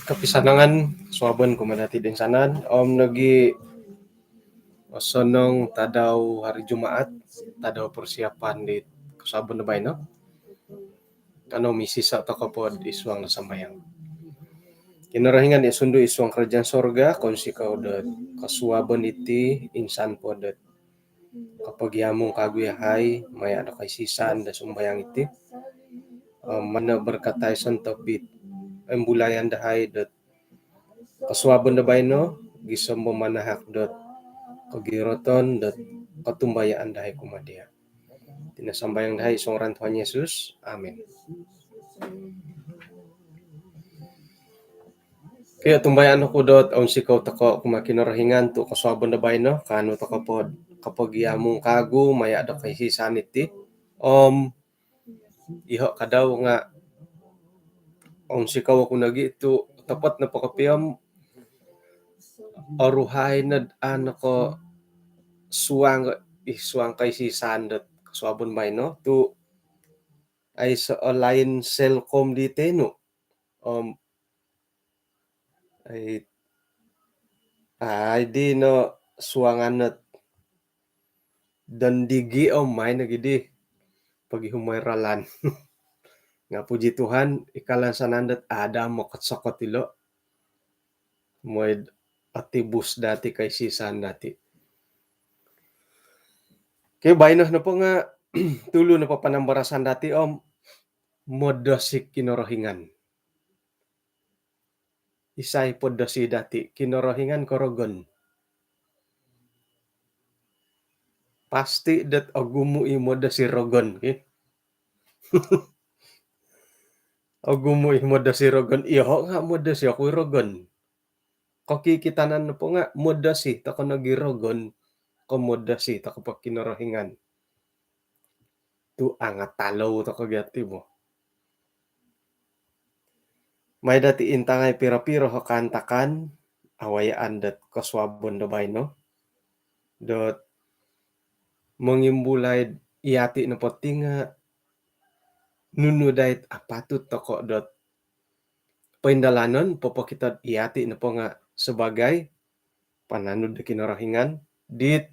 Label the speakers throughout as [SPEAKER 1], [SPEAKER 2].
[SPEAKER 1] Kapisanangan suaban kumanati din sanan nagi osonong tadaw hari Jumaat tadaw persiapan di kusabon na bay no ano misisa to kapod iswang na sambayang kinarahingan isundo iswang kerajaan sorga kon si kaudet kasuaban iti insan podet kapag yamong kaguyahay may ano kay sisan da sumbayang iti mana berkatay santapit ang bulayan dahay dat kasuaban na bay no gisam mo manahak dat kagiroton dat katumbayaan dahay kumadia tinasambayang dahay isong ran Tuhan Yesus. Amen. Kaya tumbayaan ako dot on sikaw tako kumakinarahingan to kasuaban na bay no kano to kapod kapag yamong kagu maya da kay sisan iti iho kadaw nga on sikaw ako nagi ito tapat na pakapiyam aruhay na ano ko suwang kay sisan dat kasuaban bay no to ay sa line Celcom dite no ay di no suwangan na dandigi may nagidi pagihumay-ralan nga puji Tuhan ikalan sanandat ada makatsakot ilo moy atibus dati kay sisan dati kay bayno na po nga tulo na papanambarasan dati modosik kinorohingan isay podosi dati kinorohingan korogon pasti dat agumu imoda si rogon agumu imoda si rogon iho nga moda si ako rogon kakikitanan na po nga moda si tako nagirogon komoda si tako pa kinorohingan tu angat talaw to kagati mo may dati intangay pira-piro hakantakan awayaan dat kaswabon da bay no dot mangimbulay iyati na potinga nunudait apatut toko dot paindalanon popo kita iyati na po nga sebagai pananud da kinarahingan dit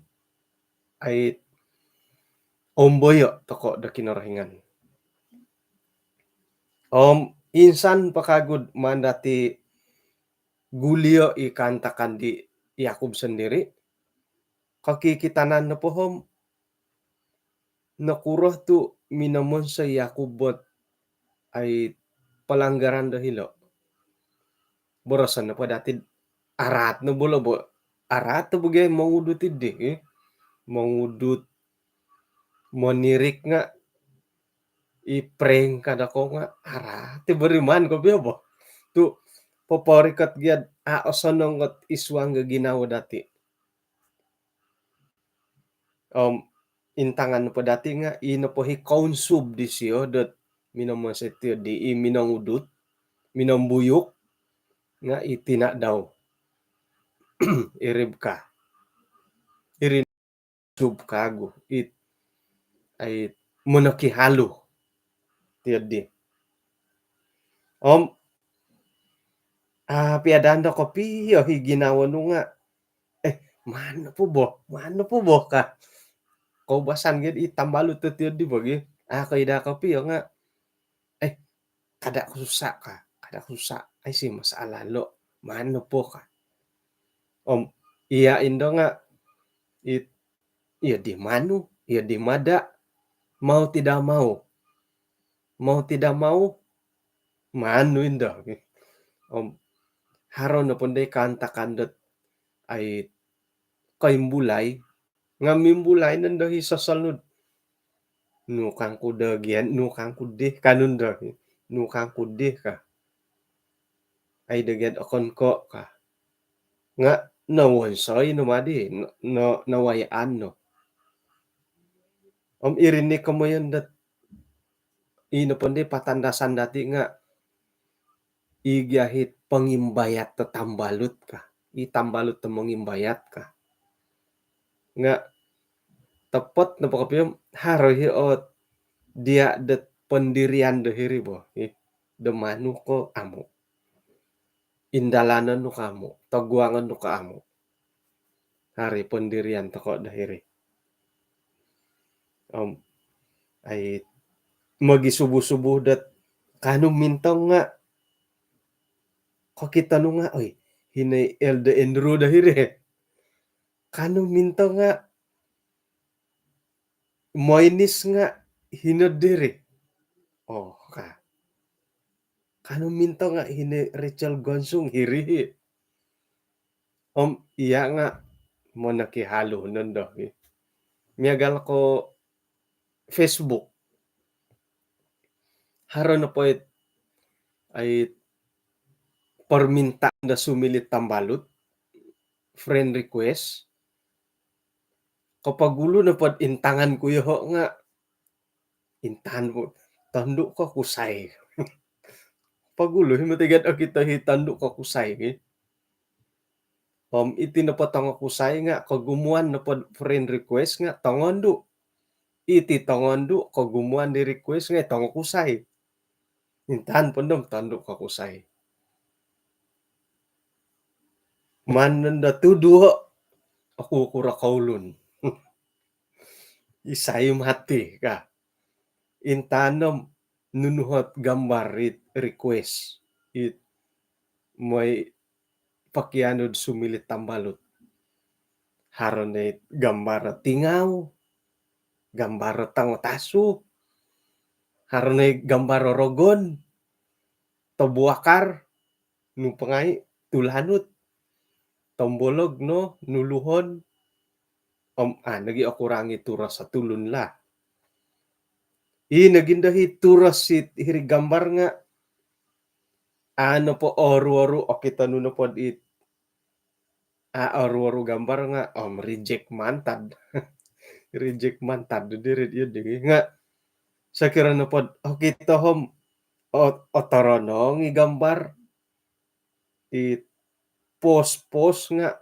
[SPEAKER 1] ay omboyo toko da kinarahingan insan pakagud mandati gulio ikantakan di Yakub sendiri kakikitanan na pohom nakuroh tu minamon sa Yakubot ay palanggaran dahilo borosan na po dati arat na bolo bo arat na bugay mangudut idi mangudut monirik nga i-prank kada ko nga arat beriman ko biya bo tu poporikat gyad aosonongot iswang nga ginawa dati intangan po dati nga inapohi kaunsub di siyo dot minamasityo di minangudut minambuyok nga itina daw irib ka irin sub kago it ay monakihalo tiyadi piadaan da ko piyo higinawa no nga mano po bo ka kaubasan gid itambalo tiyadi bagi ida ka piyo nga kada kusa ay si mas alalo mano po ka iya indo nga iya di mano iya di mada mau tidak mau mano indo haron na punday kantakan dot ay kaimbulay nga mimbulay nando hisasalud nukang kudagyan nukang kudih kanun dahi nukang kudih ka ay dagyan akon ko ka nga nawonsoy no madi no nawayaan no Irin ni kamoyan dat inapon di patandasan dati nga igahit pangimbayat ta tambalut ka. Itambalut ta mangimbayat ka. Nga tepat na pakapiyom harohi ot dia det pendirian dehiri bo. Demanu ko amo. Indalanan nu kamu, taguangan nu ka amo. Hari pendirian toko dahiri. Ay magi subuh-subuh dat kanu mintong nga kok kita nu nga oy hinay elde endro dahiri. Kanu mintong nga moinis nga hinod diri. Oh ka. Kanu mintong nga hine Rachel Gonsung hirihi. Iya nga mo nakihalo nun do. Miyagal ko Facebook. Haro na po ay permintaan na sumilit tambalut. Friend request. Kapag gulo na pod intangan ko yo nga intahan mo tanduk ko kusay. Pagulo himatigan kita hitanduk ko kusay. Iti na patang kusay nga kagumuan na pod friend request nga tangondu. Iti tangondu kagumuan di request nga tango kusay. Intahan pandom tanduk ko kusay. Mananda tuduho ako kura kaulun. Isayom hati ka. Intanom nunuhot gambar request. May pakianod sumilit tambalot. Haron na gambar tingaw. Gambar tangotaso. Haron na gambar rogon. Tabuakar. Nung pangay tulanot. Tombolog no nuluhon. Nagi akurangi turas sa tulun la. Nagindahi turas sit hiri gambar nga. Ano po oru-oru o kita nuno pod oru-oru gambar nga reject mantad. Reject mantad diri yun nga sa kira na pod kita hom otoronong gambar post nga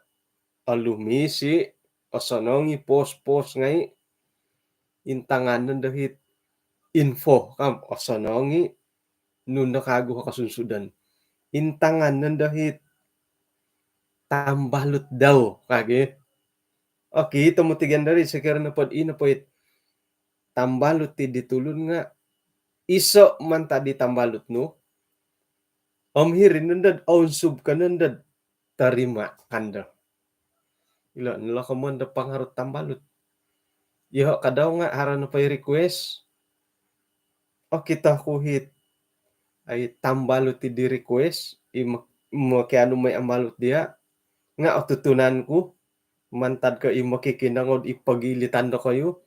[SPEAKER 1] alumisi osonong post nga intanganan dahit info kam osonongi nun nakago ka kasunsudan intanganan dahit tambalut daw kage okay tumutigan dari sekira na pod ina po tambalut ti ditulun nga iso man tadi tambalut no hirin nandad sub ka nandad tarima kanda ila nila kamon da pangharot tambalut iho kadaw nga haran na pay request kita kuhit ay tambalut ti di request mo kaya ano may ambalot dia nga tutunan ko mantad ka makikinangod ipagilitan do kayo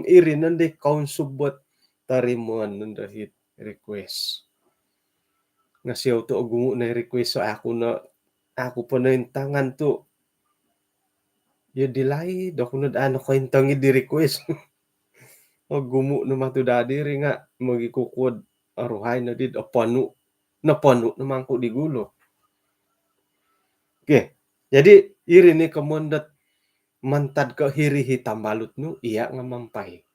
[SPEAKER 1] iri nandi kaun subbot tarimuan nandahit request nga siyaw to gumo na request so ako pa na yung tangan to dilay do kuno ano ko yung tangi di request gumo na matudadi rin nga magikukod aruhay na did panu naman ko di gulo. Okay. Jadi iri ni kamondat mantad ka hirihi tambalut no iya nga mampay.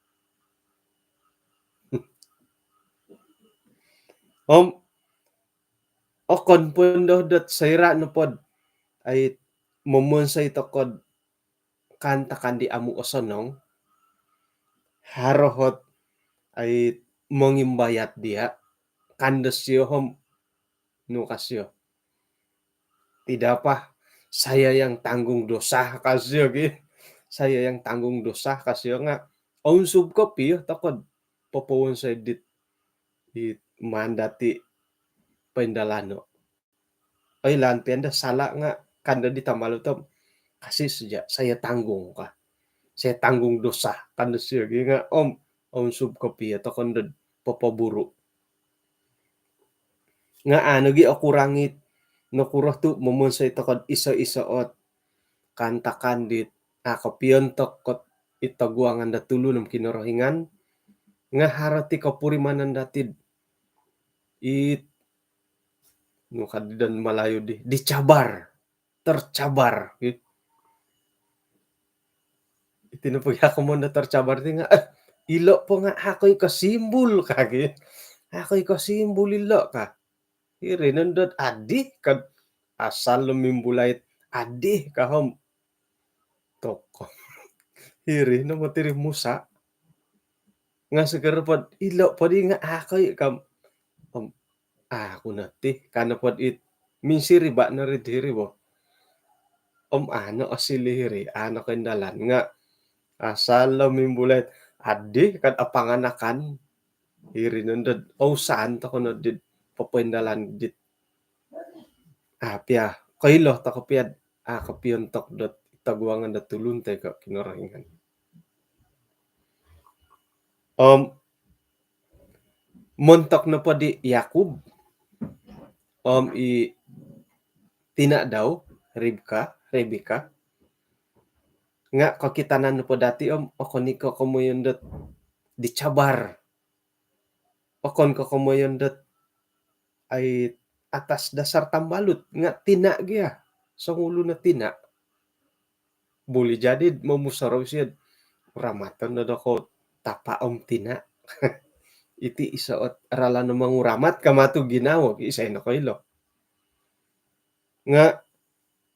[SPEAKER 1] Okon pondo dat sayra no pod ay mumunsay tokod kanta kandi amu osonong harohot ay mongimbayat dia kandasyo hom nukasyo tidak apa saya yang tanggung dosa kasyo saya yang tanggung dosa kasyo nga sub kopi takod popowon sa dit mandati paindalano ay lantianda sala nga kanda di tamalutom kasi saya tanggung ka saya tanggung dosa kanda siya nga sub kopi atau kanda popoburu nga gi akurangit nakurah tu mumunsay takod isa-isa ot kanta kandit kapiontok kot itaguangan da tulunam kinorohingan nga harati kapurimanan datid it no kadidan malayo dicabar, tercabar gitu. Itinupagyakamon na tercabar ti nga, ilo po nga ako'y kasimbol kage. Ako'y kasimbol ilo ka. Iri nandot adi kad asal lumimbulait adi kahom toko. Iri no matiri musa nga siguro pod ilo podi nga ako'y kam ako na ti kana pod it minsiri ba na rin diri bo. Ano asiliri ano kendalan nga asal lumimbulait adi kad apanganakan iri nandod saan to kono dit papendalan dit pia kailo ta kapiad kapiontok dot taguangan da tulun te ka kinorahingan. Montok na po di Yakub i tina daw Rebeka nga kakitanan na po dati okoniko komoyon dot dicabar okon ko komoyon dot ay atas dasar tambalut nga tina gya sa ulo na tina boleh jadi mamusaraw siya ramatan na dako tapaom tina iti isaot aralan na manguramat kamatu ginawag isay na kailo nga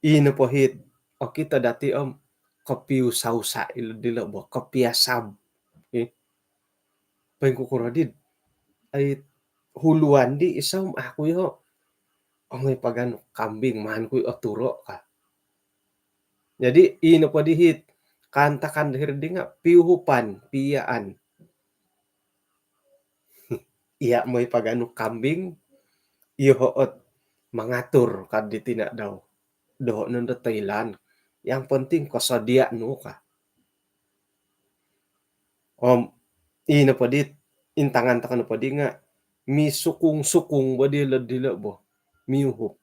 [SPEAKER 1] ino po hit o kita dati kapiu sausa ilo dilo bo kapiasab pengkukuradid ay huluan di isam ako yo may pagano kambing man ko oturo ka. Jadi ino po dihit kantakan hirdi nga piuhupan piyaan. Iya may pagano kambing ihoot mangatur kad tina daw. Doho nanda Thailand. Yang penting kasadia no ka. Ino po dit intangan takan po di nga misukung-sukung ba dila bo miuhup.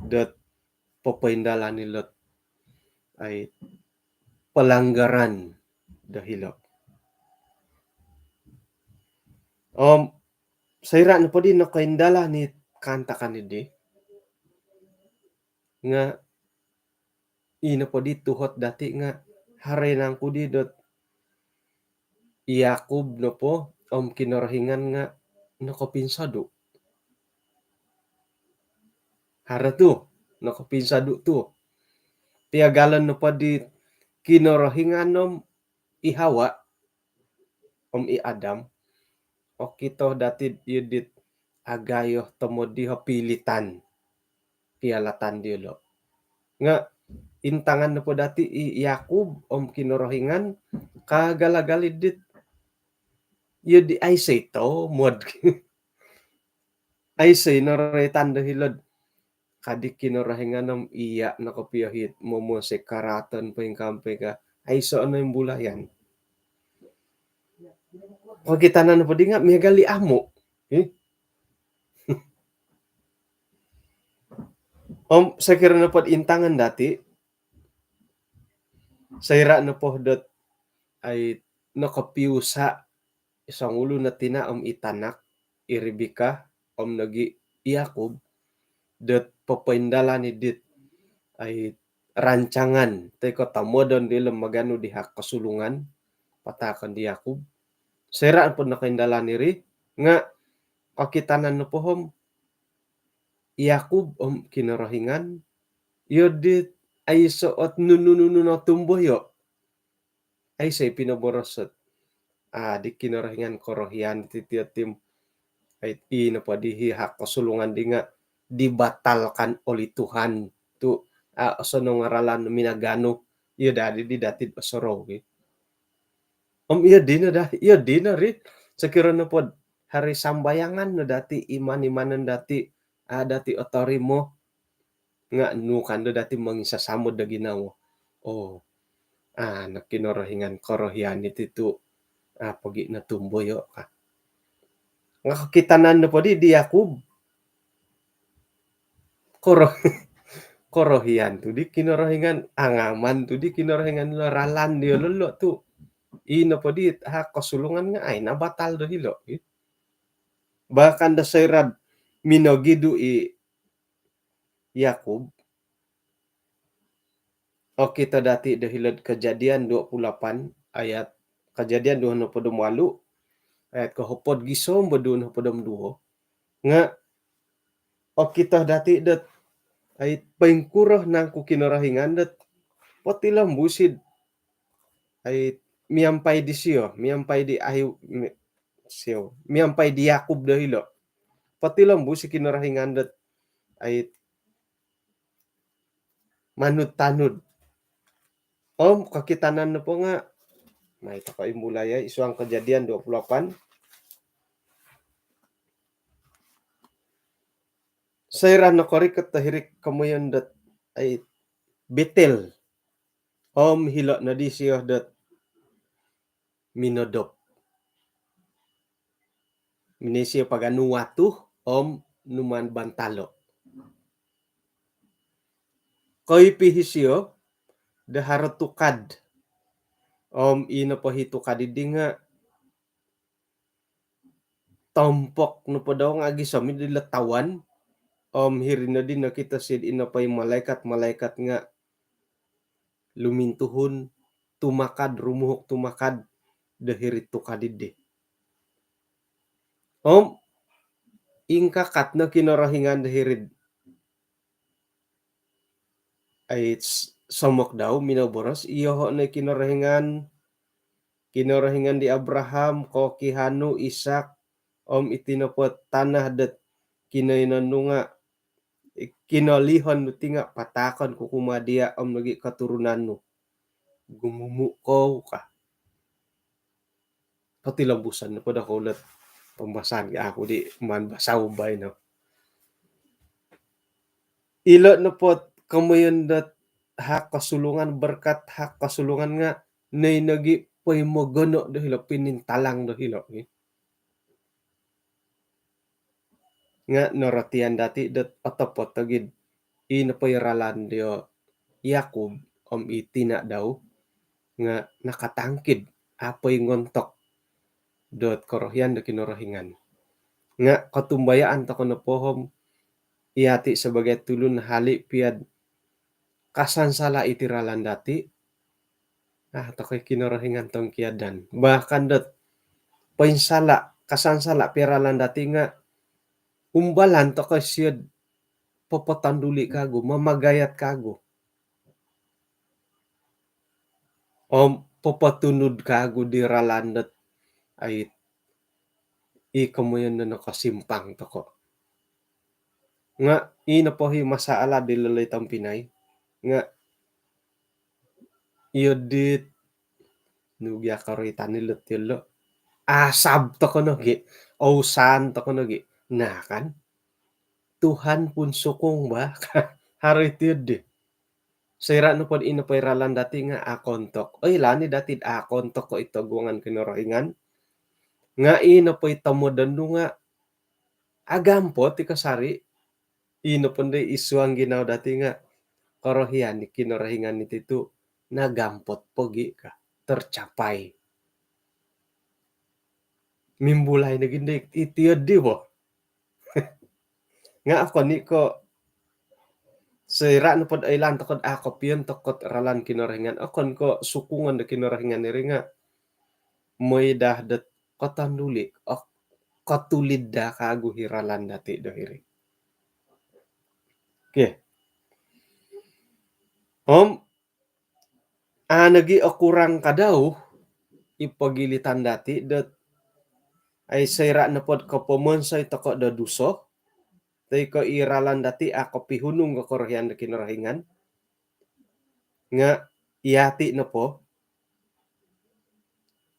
[SPEAKER 1] Dat papaindalan nila ay pelanggaran dahilo. Saira na po din nakaindala ni kantakan ni di nga ino po di tuhot dati nga harenang ko di dot Yakub no po kinarahingan nga nakapinsado. Hara tu nakapinsado tu. Tiagalan no po di kinarahingan ihawa i Adam o kito dati yudit agayo tomodi pilitan pialatan dilo nga intangan na po dati Yakub kinorohingan kagalagalid dit yudi ay say to mod ay say noretan dahilod kadi kinorohingan iya nakapiyahit momo se karaton pa yung kampe ka ay so ano yung bulayan pag kita na po di nga megali amo sa kira na po intangan dati sayra na po dot ay nakapiusa isang ulo na tina itanak Rebeka nagi Yakub dot papaindala ni dit ay rancangan teko tamodon dila magano dihak kasulungan patakan di Yakub sayra po nakaindala ni ri nga kakitanan no po Yakub kinarahingan yodit ay soot nunununu na tumboyo ay say pinaborosot di kinarahingan korohian titiatim ay ina pa dihihak kasulungan di nga dibatalkan oleh Tuhan tu so nung aralan minagano iya dadi di datid osoro iya di na ri sakira na pod hari sambayangan na dati iman-imanan dati dati otori mo nga nukando dati mangisasamod da ginawa nakinorohingan korohian iti pagi na tumboyo ka nga kakitanan na po di Yakub korohian tu di kinorohingan angaman tu di kinorohingan ralan dia lelo tu ino po di ha kasulungan nga ay nabatal do hilo bahkan da sayrad minogidu i Yakub o kita dati dahilad kejadian 28 ayat kejadian 28 ayat kahupod gisom bedun hapodom duo nga o kita dati dat ay paingkurah nang kukinarahingan dat patilam busid ay miampay di siyo miampay di ayu siyo miampay di Yakub dahilo patilam busid kinarahingan dat ay manut-tanud om kakitanan na po nga may takaimulaya isuang kejadian 28 sayran na korik at tahirik kamuyan dat ay Betel om hilo na di siyo dat minodop minisyo paganuwatu om numan bantalo koy pihisyo daharatukad om ino po hitukad idi nga tompok no po daw nga gisom di latawan om hirin na din nakita sid ino pa yung malaikat nga lumintuhon tumakad rumuhok tumakad dahirit tukadidi om ingkakat na kinarahingan dahirid ay somok daw minaboros iyo na kinarahingan di Abraham ko kihanu Isak om itinapot tanah dat kinainanu nga kinalihon no tinga patakon ko kumadia om nagi katurunan no gumumu ko ka patilambusan na po da kaulat pambasan ka ako di man basaw bay no ilo na po kamayon dat hak kasulungan berkat hak kasulungan nga nay nagi paimogono dahilo pinintalang dahilo nga noratian dati dat atapot tagid inapairalan dio Yakub om itina daw nga nakatangkid apoy ngontok dot korohyan da kinorohingan nga katumbayaan ta kono pohom iati sebagai tulun hali piad kasansala itiralan dati takoy kinorohingan tong kiadan bahkan dot painsala kasansala piralan dati nga umbalan to koy siyad papatanduli kago mamagayat kago om papatunod kago di ralandat ay ikamoyan na nakasimpang to ko nga ina po hi masaala di lalitang Pinay nga iyo dit nugya karoy tanilot yelo asab to ko nogi osan to ko nogi nakan Tuhan pun sukong ba haroy tiyod sira no pod ino pairalan dati nga akontok oy lani dati akontok ko ito guangan kinorohingan nga ino po itamodan nga agampo ti kasari ino ponde isuang ginaw dati nga korohian ni kinorohingan ni titu nagampot pogi ka tercapai mimbulay na gindi itiyod di bo nga ako ni ko sira no pod ailan takod ako piyon takot ralan kinorohingan akon ko sukungan da kinorohingan ni nga moy dahdat katanduli katulid da kago hiralan dati do hiri okay om nagi kurang kadaw ipagilitan dati dat ay sayra na pod kapomonsay tako da duso tay ko iralan dati ako pihunong ka korohyan da kinorohingan nga iati na po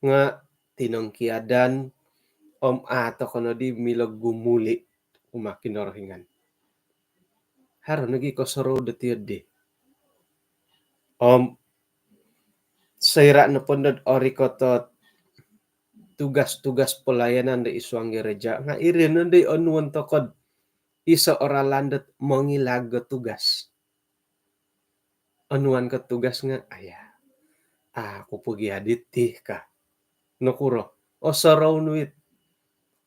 [SPEAKER 1] nga tinongkiadan om ato kono di milag gumuli kinorohingan haro nagi ko soro datiyod di om sayra na pondod ori ko to tugas-tugas pelayanan da isuang gereja nga irin na di onwon tokod isa oralandat mangilag tugas anuan ka tugas nga, aya, aku pugi adit tih ka, nakuro, o saraw nuit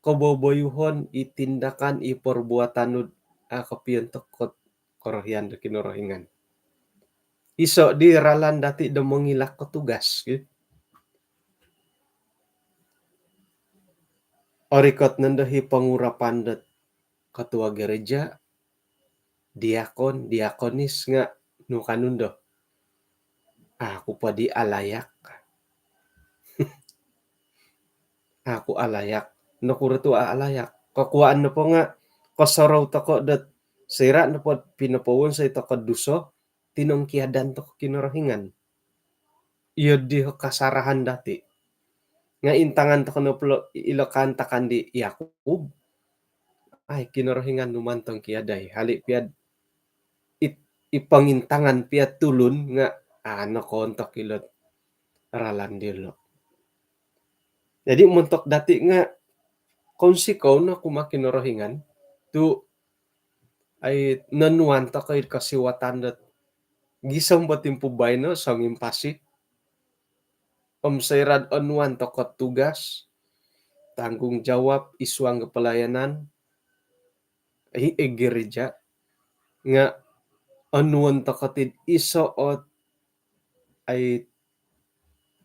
[SPEAKER 1] kaboboyuhon itindakan iperbuatan nu kapian tekot korohian da kinorohingan. Iso di ralan dati da mangilak ka tugas, orikot nandahi pangurapan dat ketua gereja, diakon, diakonis nga nu kanundo. Aku pa di alayak. Aku alayak. Nakuro tu alayak. Kakuaan na po nga, kasaraw tako dat sira na po pinapawon sa ito kaduso, tinongkiadan to kinarahingan. Iyo di kasarahan dati. Nga intangan to kano ilokan takan di Yakub, ay kinarahingan numantong kiaday. Hali piad ipangintangan piad tulun nga ano kontok ilot ralan dilo. Jadi muntok dati nga kung sikaw na kumakinarahingan tu ay nanuan ta kay kasiwatan dat gisang batim pubay no sang impasi sayrad anuan ta tugas tanggung jawab isuang pelayanan gereja nga anuan ta katid isoot ay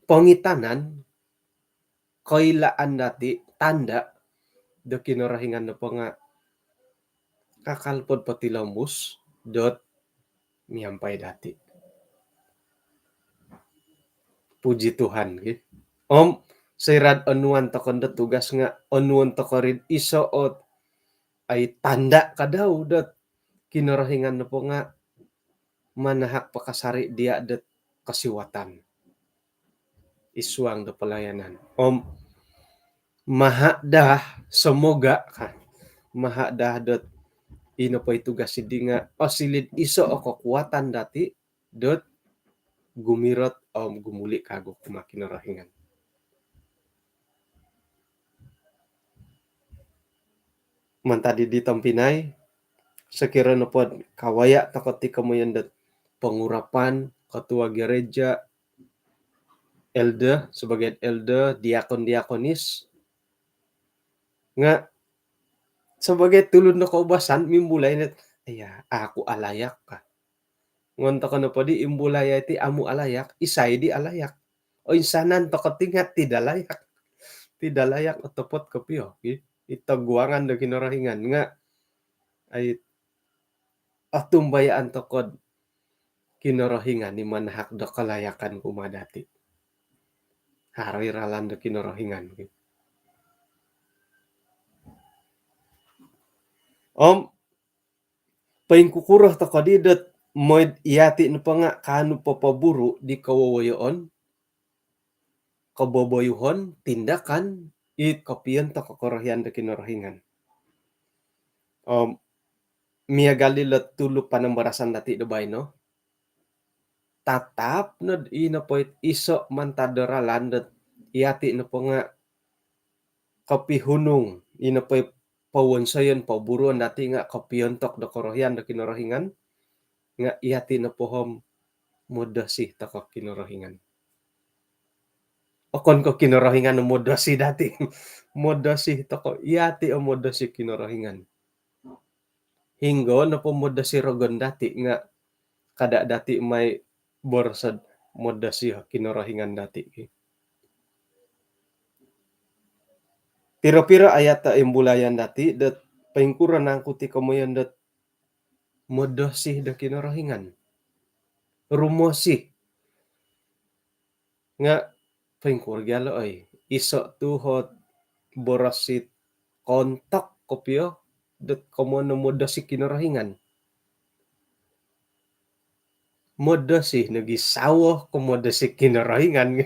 [SPEAKER 1] pangitanan kailaan dati tanda da kinarahingan na po nga kakalpod pati lambus dot miyampay dati. Puji Tuhan. Sayrad anuan ta kanda tugas nga anuan ta karid isoot ay tanda ka daw dot kinarahingan na po nga manahak pakasari dia dat kasiwatan. Isuang da pelayanan. Mahadah semoga ka. Mahadah dot ino pa tugas hindi nga silid iso o kekuatan dati dot gumirot gumuli kago kumakinarahingan. Mantadi di tampinay sekira na pod kawaya takot ti kamuyan dat pengurapan ketua gereja elder sebagai elder diakon-diakonis nga sebagai tulun na kaubasan mimbulay net aya aku alayak ka ngonto ka na po di imbulaya iti amu alayak isay di alayak o insanan to katingat ti dalayak otopot kapyo itaguangan da kinarahingan nga ay atumbayaan to kod kinarahingan ni manahak da kalayakan kumadati haroy ralan da kinarahingan paingkukurah to kadidat moid iyati na pa nga kanu papaburu di kawawayoon kaboboyuhon tindakan kapiyan to kakarahian da kinarahingan. Miagalilat tulog panambarasan dati dabay no tatap no inapoit iso mantadaralan dat iyati na po nga kapihunong inapoy pawonsayon paburuan dati nga kapiyontok da karahian da kinarahingan nga iyati na pohom modasi ta kinarahingan. Okon ko kinarahingan no modasi dati. Modasi ta ko iyati o modasi kinarahingan. Hinggo na po modasi rogon dati nga kada dati may borsad modasi kinarahingan dati. Piro-piro ayat ta imbulayan dati dat paingkuran ang kuti kamoyan dat modasi da kinarahingan. Rumosi nga paingkurgyalo ay iso tuhot borasit kontak kopyo dat kamono modasi kinarahingan. Modasi nagisawo kumodasi kinarahingan.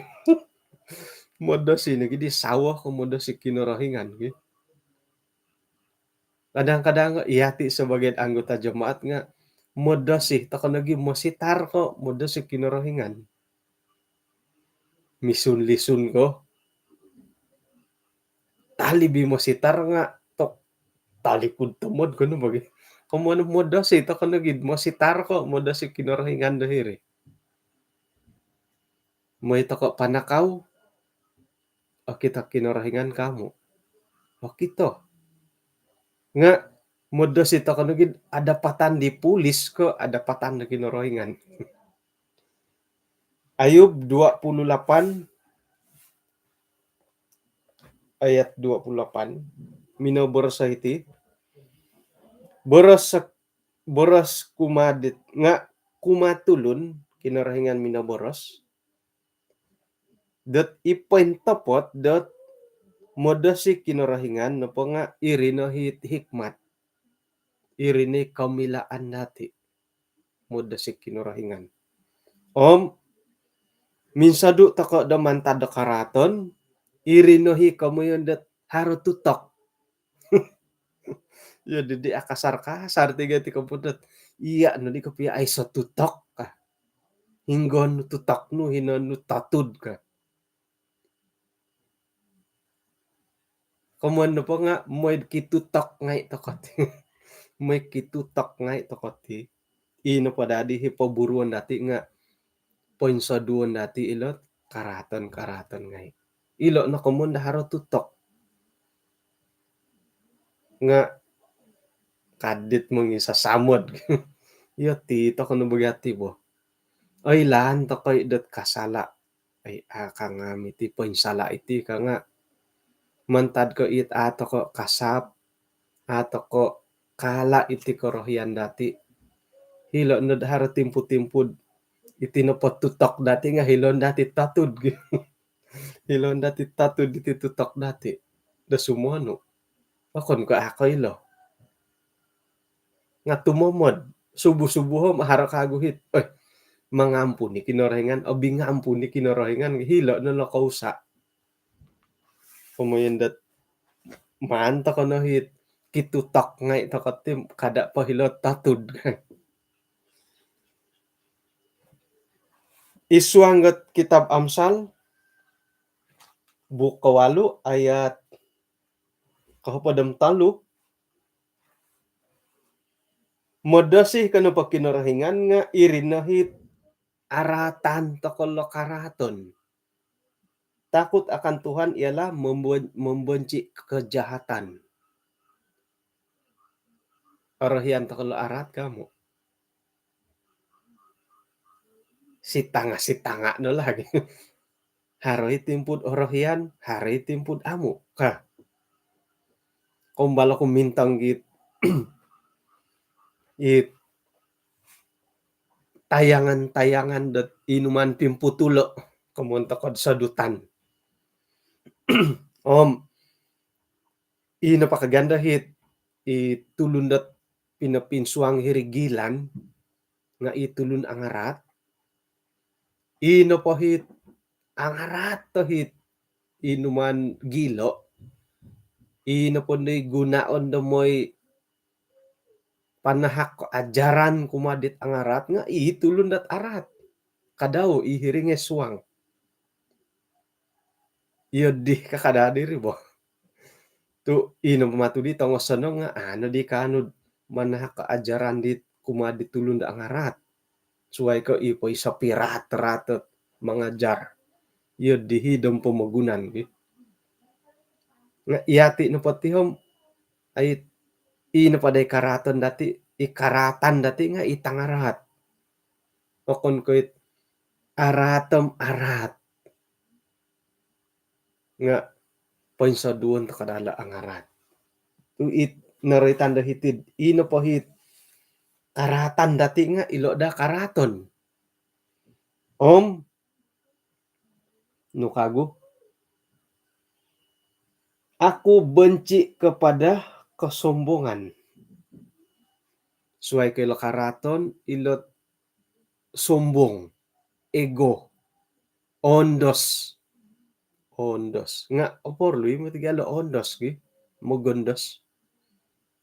[SPEAKER 1] Modasi nagidi sawo kumodasi kinarahingan. Kadang-kadang iyati sebagai anggota jemaat nga modasi taka nagi mositar ko modasi kinarahingan. Misun-lisun ko tali bi mositar nga tok talikod tumod ko no bagi. Kung ano modasi taka nagi mositar ko modasi kinarahingan dahiri. Moy toko panakaw, o kita kinorohingan kamu. O kito. Nga, modo si toko nugid ada patan di pulis ko, ada patan na kinorohingan. Ayub 28 ayat 28. Minoboros sa iti. Boros kumadit nga kumatulon kinorohingan minoboros. Dot ipentopot dot modo si kinorohingan no po nga iri no hikmat. Iri ni kamilaan nati. Modo si kinorohingan. Om minsadu tako da mantado karaton iri no hi kamuyon dat haro tutok. Ya didi akasar tiga ti komputut. Iya no di kapia ay so tutok ka. Hinggon tutok no hinon no tatud ka. Kamuan no po nga moy kitutok ngay tokot. Moy kitutok ngay tokot ti. Ino pa dadi hipaburuan dati nga poinsaduan dati ilot karaton ngay. Ilo na kamun da haro tutok. Nga kadit mong isa samod. Iyo ti to kuno bagati bo. Oy lan to koy dot kasala. Ay akang miti poinsala iti ka nga mantad ko it ato ko kasap ato ko kala iti korohian dati. Hilo no haro timpu-timpud iti no tutok dati nga hilon dati tatud. Hilon dati tatud iti tutok dati. Da sumuano. Pakon ko ako ilo. Nga tumomod. Subu-subuho mahara kaguhit. Oy, mangampuni kinorohingan o bingampuni kinorohingan hilo no lokausa. Pumuyendat maanta ko no hit kitutok ngay takatim kada pa hilot tatud. Isuanggat kitab Amsal buk kawalu ayat kahupadam talu modasih kanu pakinorohingan nga irinahit aratan tokolo karaton. Takut akan Tuhan ialah membenci kejahatan. Orohian tokolo arat kamu. Si tanga no lagi. Haroi timpud orohian, hari timpud amu. Ka. Kumbala kumintang git it tayangan dot inuman pimputulo kemontakod sadutan. Om ino pakaganda hit itulun dot pinapinsuang hirigilan nga itulun angarat ino po hit angarat to hit inuman gilo ino po ni gunaon do moy panahak ajaran kumadit angarat nga itulun dat arat kadaw ihiringe suang iyo di kakadadiri bo tu ino pamatu di tongos sono nga ano di kanud manahak ajaran dit kumadit tulun da angarat suway ko ipoy sa pirat-ratot mangajar iyo di hidom pamagunan nga iyati no patihom ay ino paday karaton dati ikaratan dati nga itangarat okon ko it aratom arat nga poinsaduan to kadala angarat tu it naritan da hitid ino po hit karatan dati nga ilo da karaton om nukago aku benci kepada kesombongan suai kilo karaton ilot sombong ego ondos nga opor lui mo tigalo ondos gi mogondos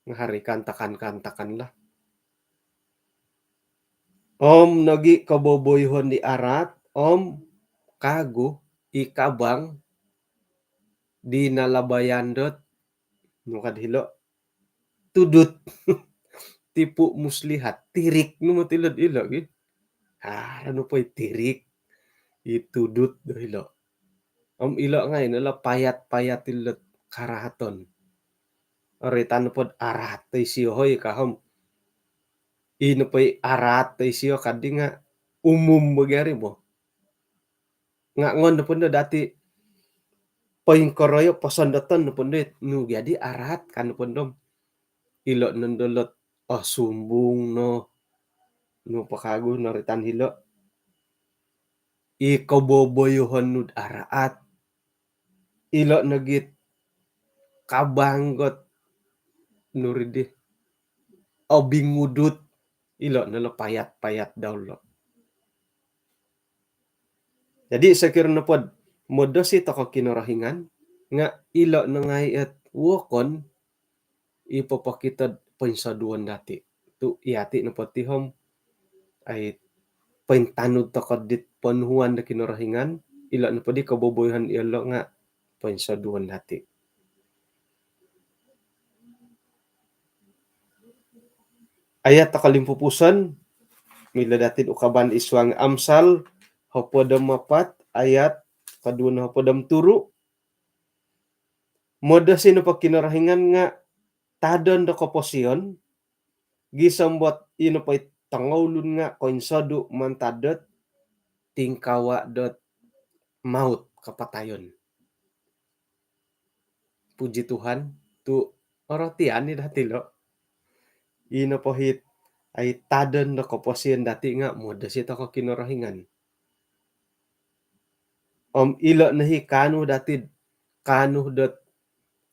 [SPEAKER 1] nga hari kantakan lah om nagi kaboboyhon di arat om kago ikabang di nalabayandot nukadhilo tudut tipu muslihat tirik no matilod ilo gi ano po tirik itudut do ilo. Ilo nga inala payat-payat ilot karahaton. Oritan pod arat tay siyohoy kahom ino pa'y arat tay siyo kadi nga umum magyari mo. Nga ngon na pundo dati paingkoroyo pasondatan na pundo no jadi arat kan pundom. Ilo nandolot sumbung no pakago no ritan hilo. Ikaboboyohon nud araat. Ilo nagit kabanggot nuridi. O bingudut. Ilo nalo payat-payat daw lo. Jadi sekir na pod modo si toko kinorohingan nga ilo na ngay at wokon ipapakitad pansaduan dati. Tu iati na potihom ay paintanud toko dit panhuan na kinorohingan ilo na podi kaboboyhan ilo nga pansaduan dati. Ayat takalimpupusan mila datin ukaban iswang Amsal hapodam 4 ayat kaduna hapodam 3 moda sino pa kinarahingan nga tadon da koposyon gisambot ino pa tangawlun nga koinsadu mantadot tingkawa dot maut kapatayon. Puji Tuhan tu orotian ni dati lo. Ino po hit ay tadon da koposyon dati nga moda sito ko kinarahingan. Ilo nahi kanu datid kanu dot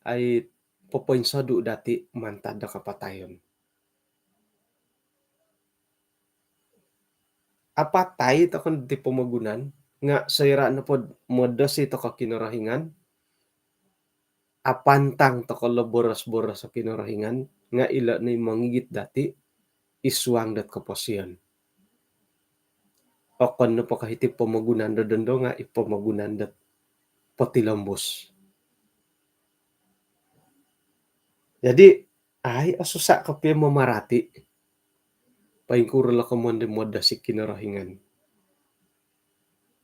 [SPEAKER 1] ay popoinsadu dati mantad da kapatayon. Apatay to kon di pamagunan nga sayra na pod moda sito ka kinarahingan apantang to ko boros-boros sa kinarahingan nga ila ni mangigit dati iswang dat kaposyon. O kon no pakahiti pamagunan dodondo nga ipamagunan dat patilambos. Jadi ay asusa ka pa mamarati paingkuro la kamonde moda si kinarahingan.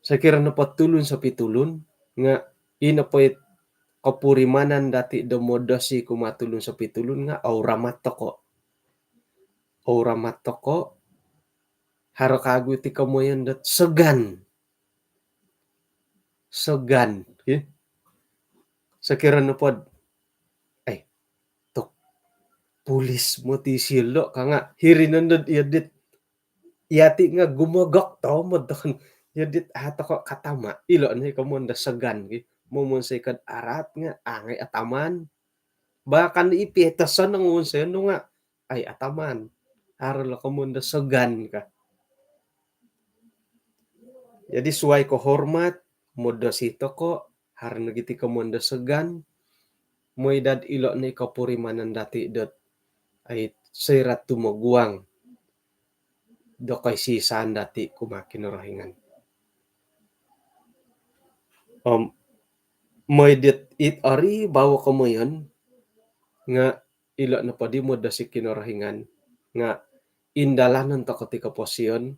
[SPEAKER 1] Sa kira na patulun sa pitulun nga inapait kapurimanan dati do moda si kumatulun sa pitulun nga auramat toko. Auramat toko harakagu ti kamoyan dat segan. Segan. Okay? Sa kira na pod ay tok pulis mo ti silo ka nga hirinandod yadit yati nga gumagak tao mo dakon yadit ato ko katama ilo na kamonda segan mumunsay kad arat nga angay ataman bakan ipetasan ng unsay no nga ay ataman haro la kamonda segan ka. Jadi suway ko hormat moda sito ko har nagiti kamonda segan mo edad ilo na kapurimanan dati dot ay sayrat tumaguang do kay sisan dati kumakinarahingan. Moedet it ari bawa ko mo yun nga ilo na padi mo da si kinarahingan nga indalanan to kati kaposyon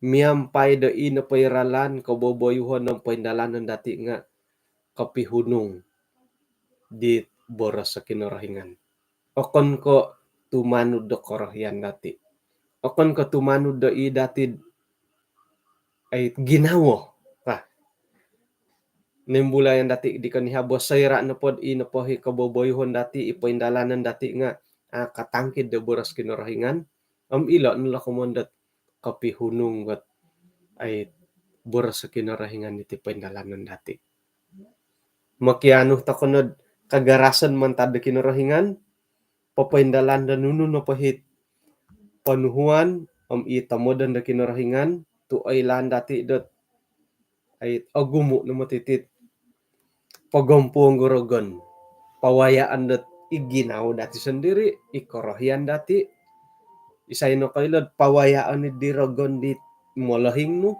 [SPEAKER 1] miampay da ina pairalan kaboboyuhon ng paindalanan dati nga kapihunong di boras sa kinarahingan. Okon ko tumanud do korahyan dati. Okon ko tumanud do i dati ay ginawo. Nimbulayan dati di kanihabo sayra na pod ina po kaboboyhon dati ipaindalanan dati nga katangkid de boras kinarahingan ilo nila kumondat kapihunong gat ay boras sa kinarahingan iti paindalanan dati. Makiano ta kunod kagarasan man tada kinarahingan papaindalan da nuno no pahit panuhuan itamodan da kinarahingan tu ay lan dati dot ay agumo na matitit pagampong gorogon pawayaan dat iginaw dati sendiri ikorohyan dati isay no kailod pawayaan ni dirogon di molahing no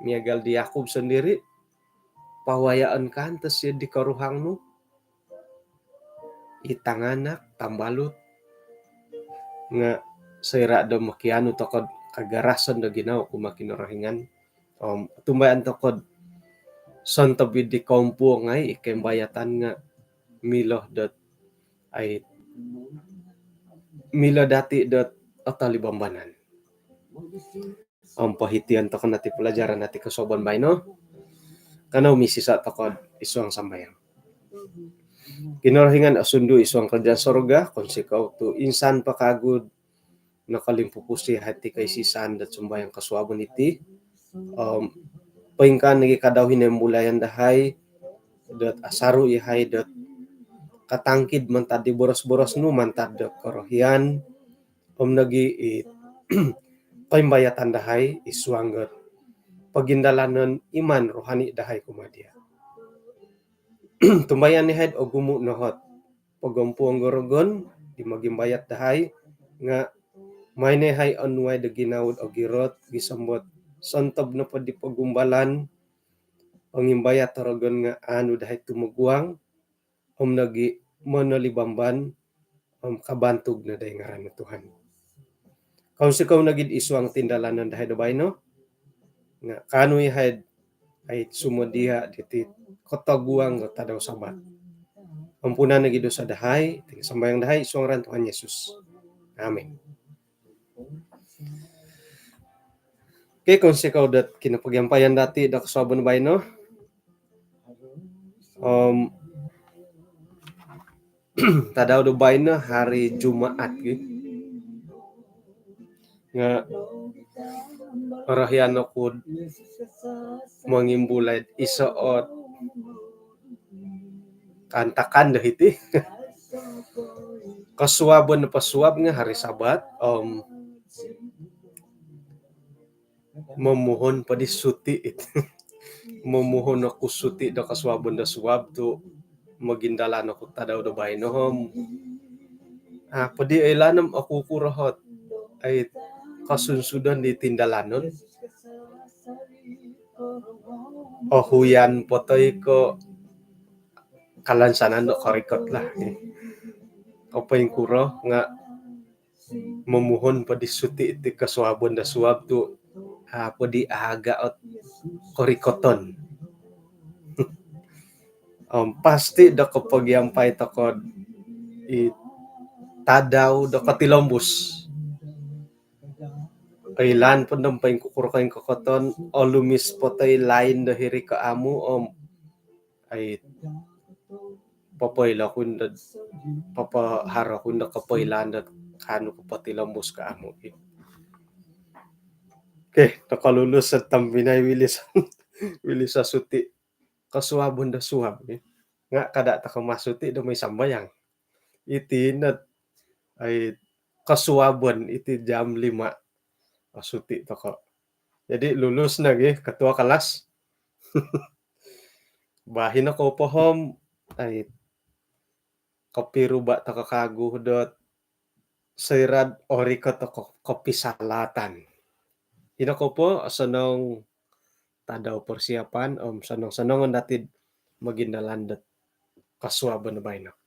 [SPEAKER 1] miagal di Yakob sendiri pawayaan kan tas di karuhang no itanganak tambalot nga sayra do makiano to kagarasan do ginaw kumakinarahingan Tumbayan to kod son tabi di kompo ngay ikembayatan nga milo dot ay milo dati dot atalibambanan. Pahitian to kan nati pelajaran nati kasoban bay no. Kanaw misisa to kod isuang sambayang. Kinarahingan asundo isuang kerjaan sorga konsekau tu insan pakagud nakalimpupusi hati kay sisan dat sumbayang kaswabon iti paingkan nagi kadawhin yang mulayan dahay dat asaru ihay dat katangkid mantad di boros-boros nu mantad dat korohian nagi paimbayatan dahay isuanggat pagindalanan iman rohani dahay kumadia. Tumbayan ni head o gumu nohot pagompuang gorogon di magimbayat dahay nga may nehay anuay da ginawod o girot gisambot santob na pa di pagumbalan pangimbayat taragon nga ano dahay tumugwang nagi manalibamban kabantog na dahay ngaran na Tuhan. Kung sikaw nagid isuang tindalanan dahay dabay no nga kanoy head ay sumodiha diti kotaguang tadaw sabat. Ampuna na gido sa dahay, sambayang dahay, isuang ran Tuhan Yesus. Amen. Okay, kung sikaw dat kinapagyampayan dati, da kasabon bay no? Tadaw do bay no, hari Jumaat. Nga, orahyan ako mangimbulay isaot kantakan dahiti. Kasuwabon na pasuwab nga hari Sabat mamuhon pa di suti mamuhon ako suti da kasuwabon da suwab to magindalan ako tadaw da bay no padi ay lanam ako kurahot ay kasunsudan di tindalanon huyan potoy ko kalansanan do karikot lah apa yung kuro nga mamuhon pa di suti iti kasuwabon da suwab to pwede aga at korikoton. Pasti da kapag yampay takod tadaw da katilombus. Kailan po nang paing kukurakain kokoton o lumis po tayo lain da hiri ka amu ay papayla kunda papahara kunda kapaylan da kano ko patilombus ka amu. Okay, nakalulus at tambinay wilis sa suti kasuwabon da suwab nga kada ta kamasuti da may sambayang iti nat ay kasuwabon iti jam 5 kasuti to ko jadi lulus na katua kelas bahin ako pohom ay kapiruba ta kakagu dot sayrad orika to kopi salatan ina ko po sanong tadaw persiapan sanong-sanongon natid magindalandat kasuwaban na bay no.